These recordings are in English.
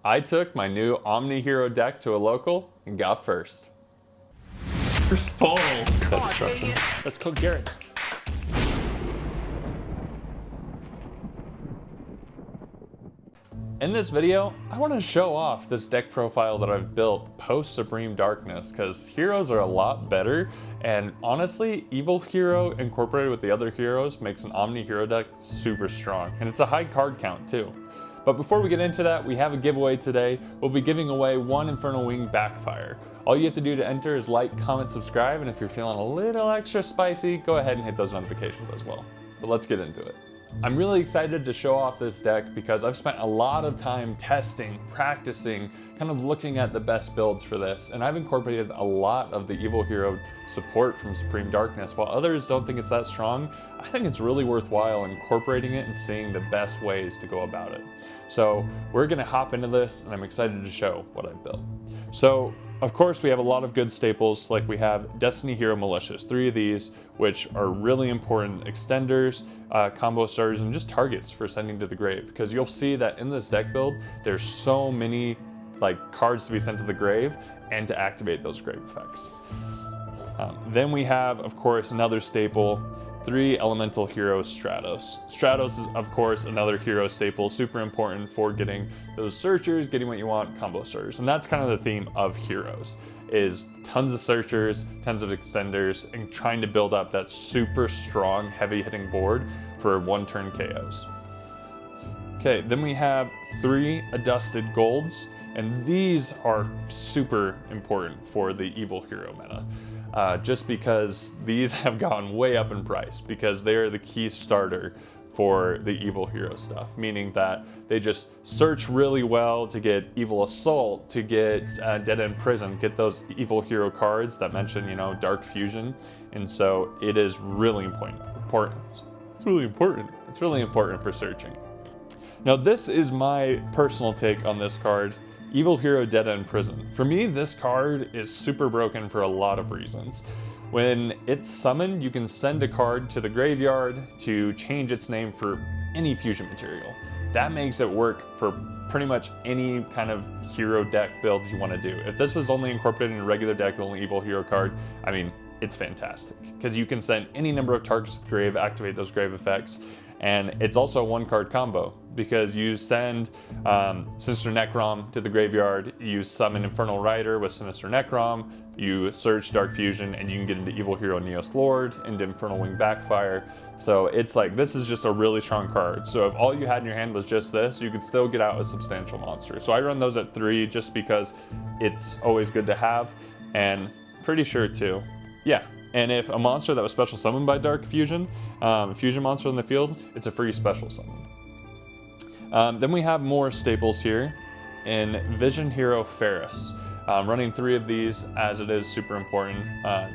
I took my new Omni Hero deck to a local and got first. First pull. Let's cook Garrett. In this video, I want to show off this deck profile that I've built post Supreme Darkness, because heroes are a lot better, and honestly, Evil Hero incorporated with the other heroes makes an Omni Hero deck super strong, and it's a high card count too. But before we get into that, we have a giveaway today. We'll be giving away one Infernal Wing Backfire. All you have to do to enter is like, comment, subscribe, and if you're feeling a little extra spicy, go ahead and hit those notifications as well. But let's get into it. I'm really excited to show off this deck because I've spent a lot of time testing, practicing, kind of looking at the best builds for this, and I've incorporated a lot of the Evil Hero support from Supreme Darkness. While others don't think it's that strong, I think it's really worthwhile incorporating it and seeing the best ways to go about it. So we're gonna hop into this, and I'm excited to show what I've built. So, of course, we have a lot of good staples, like we have Destiny Hero Malicious, 3 of these, which are really important extenders, combo starters, and just targets for sending to the grave. Because you'll see that in this deck build, there's so many cards to be sent to the grave and to activate those grave effects. Then we have, of course, another staple, 3 Elemental Heroes Stratos. Stratos is, of course, another hero staple, super important for getting those searchers, getting what you want, combo starters. And that's kind of the theme of heroes, is tons of searchers, tons of extenders, and trying to build up that super strong, heavy hitting board for one-turn KOs. Okay, then we have 3 Adusted Golds, and these are super important for the Evil Hero meta. Just because these have gone way up in price, because they are the key starter for the Evil Hero stuff, meaning that they just search really well to get Evil Assault, to get Dead End Prison, get those Evil Hero cards that mention, you know, Dark Fusion, and so it is really important. It's really important. It's really important for searching. Now this is my personal take on this card. Evil Hero Dead End Prison. For me, this card is super broken for a lot of reasons. When it's summoned, you can send a card to the graveyard to change its name for any fusion material. That makes it work for pretty much any kind of hero deck build you want to do. If this was only incorporated in a regular deck, the only Evil Hero card, I mean, it's fantastic. Because you can send any number of targets to the grave, activate those grave effects, and it's also a 1-card combo, because you send Sinister Necrom to the graveyard, you summon Infernal Rider with Sinister Necrom, you search Dark Fusion, and you can get into Evil Hero Neos Lord, into Infernal Wing Backfire. So it's like, this is just a really strong card. So if all you had in your hand was just this, you could still get out a substantial monster. So I run those at 3 just because it's always good to have, and pretty sure too. Yeah. And if a monster that was special summoned by Dark Fusion, fusion monster in the field, it's a free special summon. Then we have more staples here in Vision Hero Ferris. Running 3 of these, as it is super important,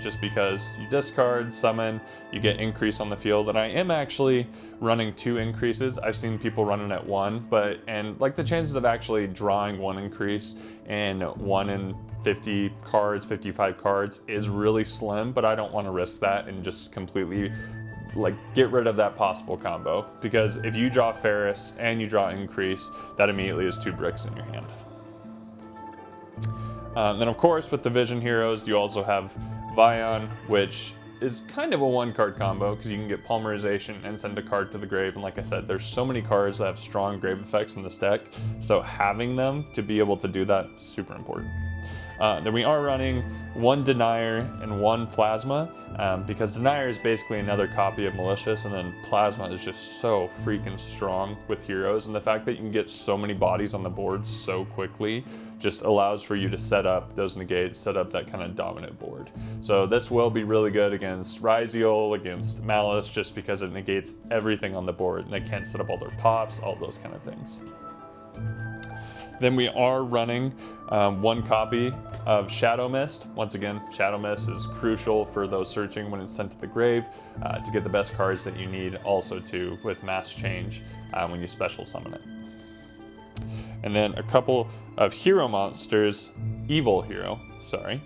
just because you discard, summon, you get increase on the field, and I am actually running 2 increases. I've seen people running at 1, and like the chances of actually drawing 1 increase and 1 in 50 cards, 55 cards is really slim, but I don't want to risk that and just completely get rid of that possible combo, because if you draw Ferris and you draw increase, that immediately is 2 bricks in your hand. Then of course with the Vision Heroes, you also have Vion, which is kind of a 1-card combo, because you can get Polymerization and send a card to the grave, and like I said, there's so many cards that have strong grave effects in this deck, so having them to be able to do that is super important. Then we are running 1 Denier and 1 Plasma, because Denier is basically another copy of Malicious, and then Plasma is just so freaking strong with heroes, and the fact that you can get so many bodies on the board so quickly just allows for you to set up those negates, set up that kind of dominant board. So this will be really good against Ryziel, against Malice, just because it negates everything on the board, and they can't set up all their pops, all those kind of things. Then we are running 1 copy of Shadow Mist. Once again, Shadow Mist is crucial for those searching when it's sent to the grave, to get the best cards that you need, also too with Mass Change when you special summon it. And then a couple of hero monsters, Evil Hero, sorry.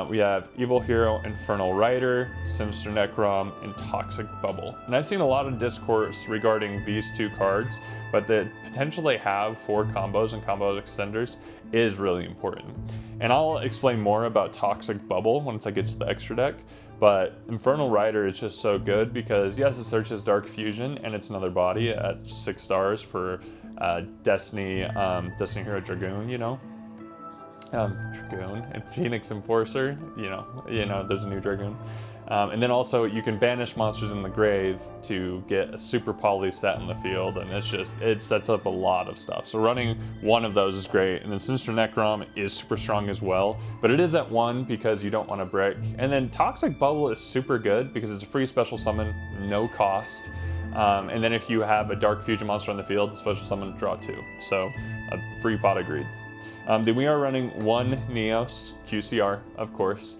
We have Evil Hero, Infernal Rider, Sinister Necrom, and Toxic Bubble. And I've seen a lot of discourse regarding these 2 cards, but the potential they have for combos and combo extenders is really important. And I'll explain more about Toxic Bubble once I get to the extra deck, but Infernal Rider is just so good because yes, it searches Dark Fusion and it's another body at 6 stars for Destiny Hero Dragoon, you know. Dragoon and Phoenix Enforcer, you know, there's a new Dragoon. And then also you can banish monsters in the grave to get a super poly set in the field, and it sets up a lot of stuff. So running one of those is great. And then Sinister Necrom is super strong as well, but it is at 1 because you don't want to brick. And then Toxic Bubble is super good because it's a free special summon, no cost. And then if you have a Dark Fusion monster on the field, special summon, draw 2. So a free pot of greed. Then we are running 1 Neos QCR, of course,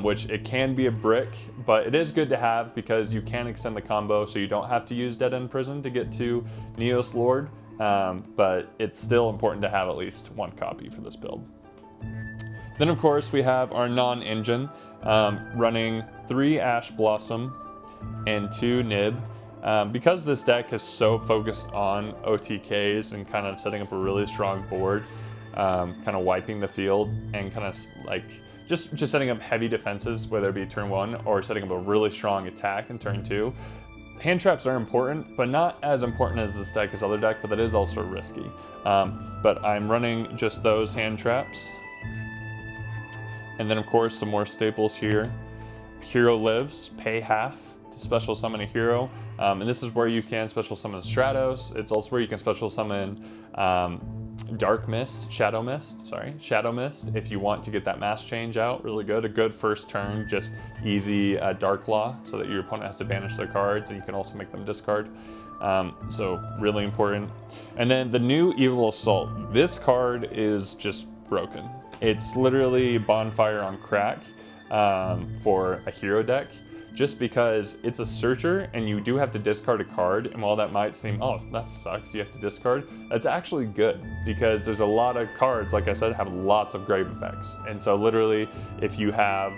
which it can be a brick, but it is good to have because you can extend the combo so you don't have to use Dead End Prison to get to Neos Lord, but it's still important to have at least 1 copy for this build. Then of course we have our non-engine, running 3 Ash Blossom and 2 Nib. Because this deck is so focused on OTKs and kind of setting up a really strong board, kind of wiping the field and kind of like just setting up heavy defenses, whether it be turn 1 or setting up a really strong attack in turn 2. Hand traps are important, but not as important as this deck as other deck, but that is also risky. But I'm running just those hand traps. And then of course some more staples here. Hero Lives, pay half to special summon a hero. And this is where you can special summon Stratos. It's also where you can special summon Shadow Mist, if you want to get that mass change out, really good. A good first turn, just easy Dark Law, so that your opponent has to banish their cards, and you can also make them discard. So really important. And then the new Evil Assault. This card is just broken. It's literally Bonfire on crack for a hero deck, just because it's a searcher and you do have to discard a card, and while that might seem, oh, that sucks, you have to discard, that's actually good because there's a lot of cards, like I said, have lots of grave effects. And so literally, if you have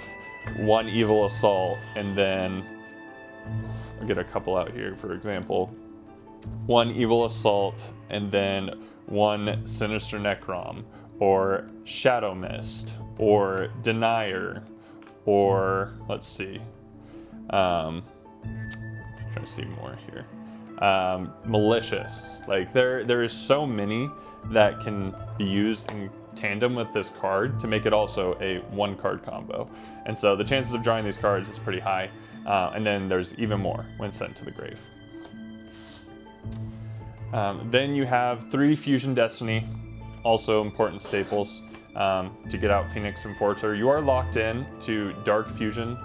1 Evil Assault and then, I'll get a couple out here, for example, 1 Evil Assault and then 1 Sinister Necrom, or Shadow Mist, or Denier, or let's see, trying to see more here. Malicious. Like there is so many that can be used in tandem with this card to make it also a 1-card combo. And so the chances of drawing these cards is pretty high. And then there's even more when sent to the grave. Then you have 3 Fusion Destiny, also important staples to get out Phoenix Enforcer. You are locked in to fusion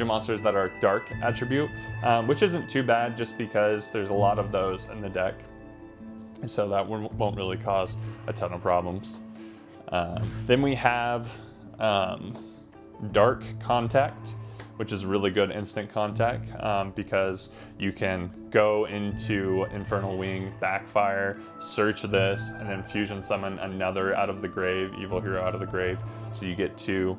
monsters that are dark attribute, which isn't too bad just because there's a lot of those in the deck. And so that won't really cause a ton of problems. Then we have Dark Contact, which is really good instant contact because you can go into Infernal Wing, backfire, search this, and then fusion summon another out of the grave, Evil Hero out of the grave. So you get 2,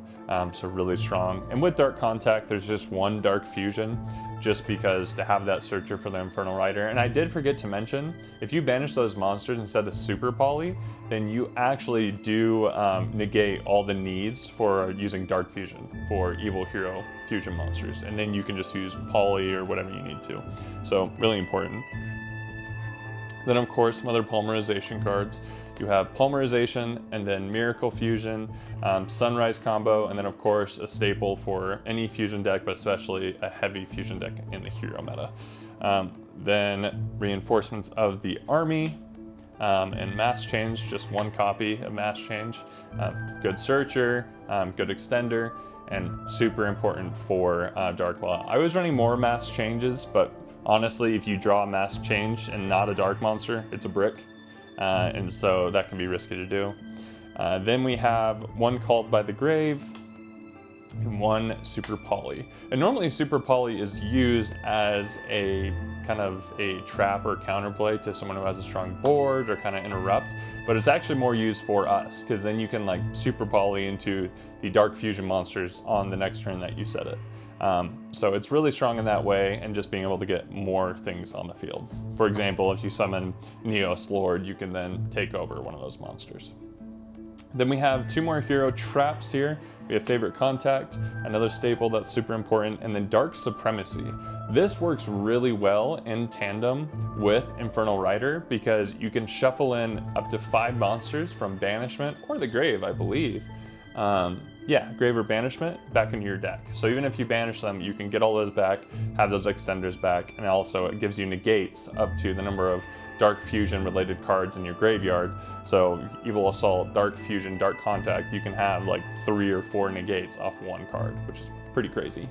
so really strong. And with Dark Contact, there's just 1 Dark Fusion, just because to have that searcher for the Infernal Rider. And I did forget to mention, if you banish those monsters instead of Super Poly, then you actually do negate all the needs for using Dark Fusion for Evil Hero fusion monsters. And then you can just use Poly or whatever you need to. So really important. Then of course, some other polymerization cards. You have Polymerization and then Miracle Fusion, Sunrise combo, and then of course a staple for any fusion deck, but especially a heavy fusion deck in the hero meta. Then Reinforcements of the Army, and Mass Change, just 1 copy of Mass Change. Good Searcher, good Extender, and super important for Dark Law. I was running more Mass Changes, but honestly, if you draw a Mass Change and not a Dark monster, it's a brick. And so that can be risky to do. Then we have 1 Called by the Grave, and 1 super poly. And normally super poly is used as a kind of a trap or counterplay to someone who has a strong board or kind of interrupt, but it's actually more used for us, because then you can like super poly into the dark fusion monsters on the next turn that you set it. So it's really strong in that way, and just being able to get more things on the field. For example, if you summon Neos Lord, you can then take over one of those monsters. Then we have 2 more hero traps here. We have Favorite Contact, another staple that's super important, and then Dark Supremacy. This works really well in tandem with Infernal Rider, because you can shuffle in up to 5 monsters from Banishment or the Grave, I believe. Yeah, Grave or Banishment back into your deck. So even if you banish them, you can get all those back, have those extenders back, and also it gives you negates up to the number of Dark Fusion related cards in your graveyard. So Evil Assault, Dark Fusion, Dark Contact, you can have like 3 or 4 negates off 1 card, which is pretty crazy.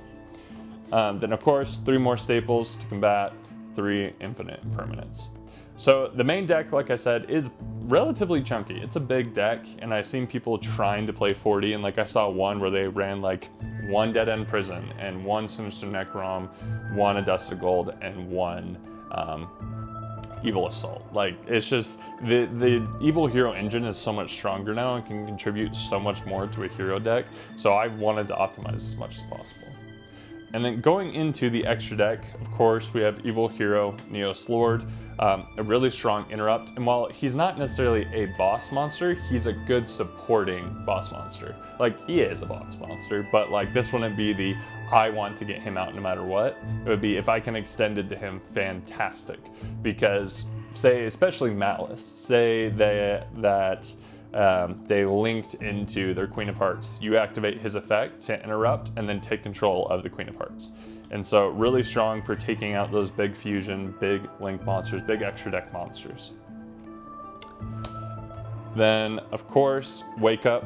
Then of course, 3 more staples to combat 3 infinite impermanents. So the main deck, like I said, is relatively chunky. It's a big deck, and I've seen people trying to play 40, and like I saw one where they ran like 1 Dead End Prison and 1 Sinister Necrom, 1 Adusted Gold, and 1 Evil Assault. Like, it's just, the Evil Hero engine is so much stronger now and can contribute so much more to a hero deck, so I wanted to optimize as much as possible. And then going into the extra deck, of course, we have Evil Hero, Neos Lord, a really strong interrupt. And while he's not necessarily a boss monster, he's a good supporting boss monster. Like, he is a boss monster, but like, this wouldn't be the I want to get him out no matter what. It would be, if I can extend it to him, fantastic. Because, say, especially Malice, say that they linked into their Queen of Hearts. You activate his effect to interrupt and then take control of the Queen of Hearts. And so really strong for taking out those big fusion, big link monsters, big extra deck monsters. Then, of course, Wake Up,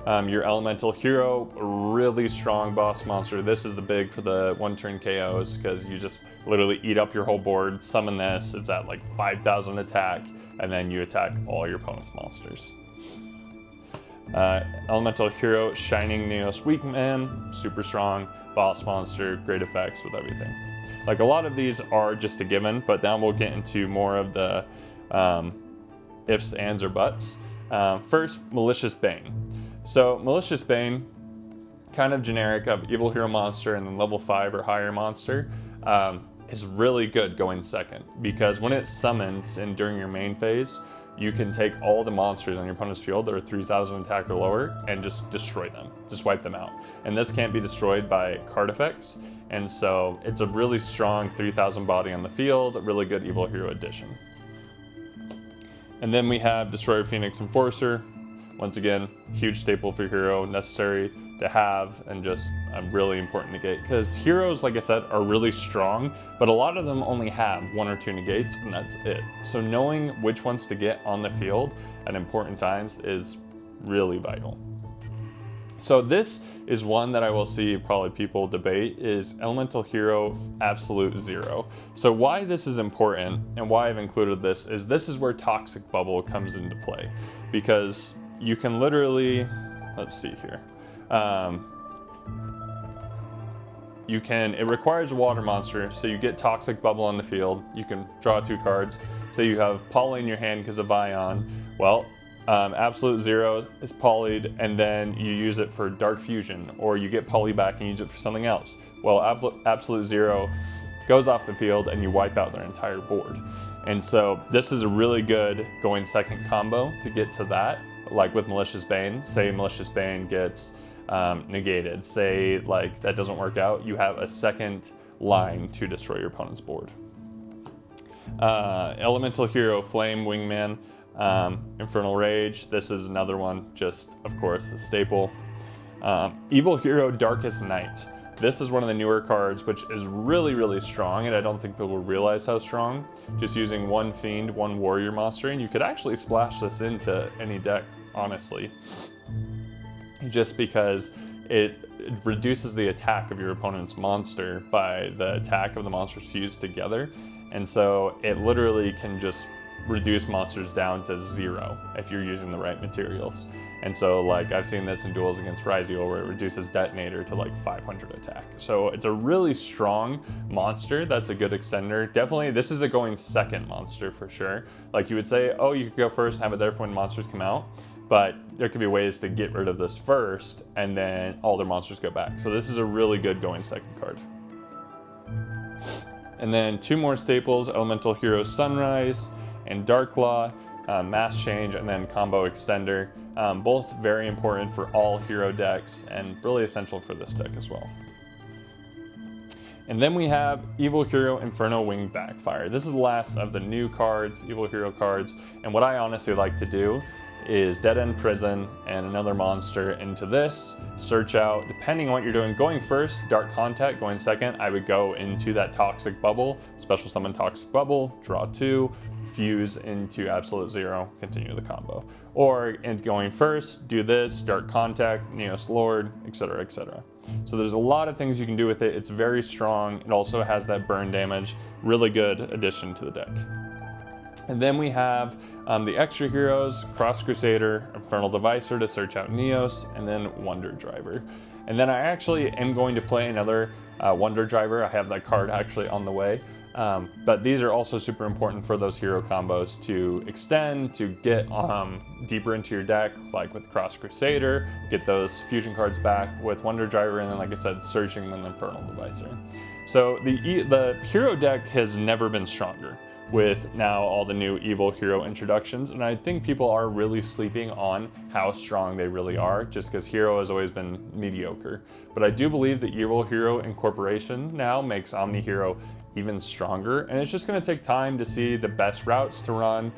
your Elemental Hero, really strong boss monster. This is the big for the 1-turn KOs, because you just literally eat up your whole board, summon this, it's at like 5,000 attack, and then you attack all your opponent's monsters. Elemental Hero, Shining Neos Weakman, super strong, boss monster, great effects with everything. Like, a lot of these are just a given, but now we'll get into more of the ifs, ands, or buts. First, Malicious Bane. So Malicious Bane, kind of generic of Evil Hero monster and then level 5 or higher monster, is really good going second, because when it summons and during your main phase, you can take all the monsters on your opponent's field that are 3,000 attack or lower and just destroy them, just wipe them out. And this can't be destroyed by card effects, and so it's a really strong 3,000 body on the field, a really good Evil Hero addition. And then we have Destroyer Phoenix Enforcer. Once again, huge staple for hero, necessary to have, and just really important to get, because heroes, like I said, are really strong, but a lot of them only have 1 or 2 negates, and that's it. So knowing which ones to get on the field at important times is really vital. So this is one that I will see probably people debate, is Elemental Hero Absolute Zero. So why this is important and why I've included this is where Toxic Bubble comes into play, because you can literally, let's see here. It requires a water monster, so you get Toxic Bubble on the field. You can draw 2 cards. So you have Poly in your hand because of Ion. Well, Absolute Zero is polyed, and then you use it for Dark Fusion, or you get Poly back and use it for something else. Well, Absolute Zero goes off the field and you wipe out their entire board. And so this is a really good going second combo to get to that. Like with Malicious Bane, say Malicious Bane gets negated, say like that doesn't work out, you have a second line to destroy your opponent's board. Elemental Hero, Flame Wingman, Infernal Rage, this is another one, just of course a staple. Evil Hero, Darkest Night. This is one of the newer cards, which is really, really strong, and I don't think people realize how strong. Just using 1 Fiend, 1 Warrior monster, and you could actually splash this into any deck, honestly. Just because it reduces the attack of your opponent's monster by the attack of the monsters fused together. And so it literally can just reduce monsters down to 0 if you're using the right materials. And so like I've seen this in duels against yugioh where it reduces detonator to like 500 attack. So it's a really strong monster. That's a good extender. Definitely this is a going second monster for sure. Like you would say, oh, you could go first and have it there for when monsters come out. But there could be ways to get rid of this first and then all their monsters go back. So this is a really good going second card. And then 2 more staples, Elemental Hero Sunrise and Darklaw, Mass Change, and then Combo Extender. Both very important for all hero decks and really essential for this deck as well. And then we have Evil Hero Inferno Winged Backfire. This is the last of the new cards, Evil Hero cards, and what I honestly like to do is Dead End Prison and another monster into this, search out, depending on what you're doing. Going first, Dark Contact. Going second, I would go into that Toxic Bubble, Special Summon Toxic Bubble, draw 2, fuse into Absolute Zero, continue the combo. Or in going first, do this, Dark Contact, Neos Lord, etc, etc. So there's a lot of things you can do with it. It's very strong. It also has that burn damage. Really good addition to the deck. And then we have the extra heroes, Cross Crusader, Infernal Devicer to search out Neos, and then Wonder Driver. And then I actually am going to play another Wonder Driver. I have that card actually on the way. But these are also super important for those hero combos to extend, to get deeper into your deck, like with Cross Crusader, get those fusion cards back with Wonder Driver, and then like I said, searching with Infernal Devicer. So the hero deck has never been stronger with now all the new Evil Hero introductions, and I think people are really sleeping on how strong they really are, just because Hero has always been mediocre. But I do believe the Evil Hero incorporation now makes Omni Hero even stronger, and it's just going to take time to see the best routes to run,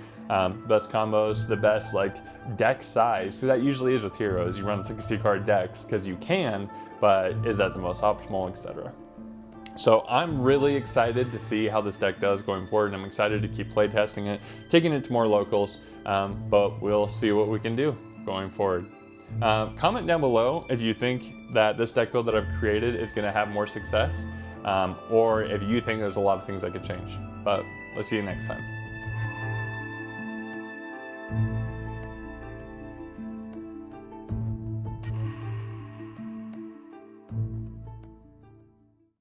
best combos, the best like deck size. So that usually is with heroes, you run 60 card decks because you can, but is that the most optimal, etc. So I'm really excited to see how this deck does going forward, and I'm excited to keep playtesting it, taking it to more locals, but we'll see what we can do going forward. Comment down below if you think that this deck build that I've created is going to have more success, or if you think there's a lot of things I could change. But let's see you next time.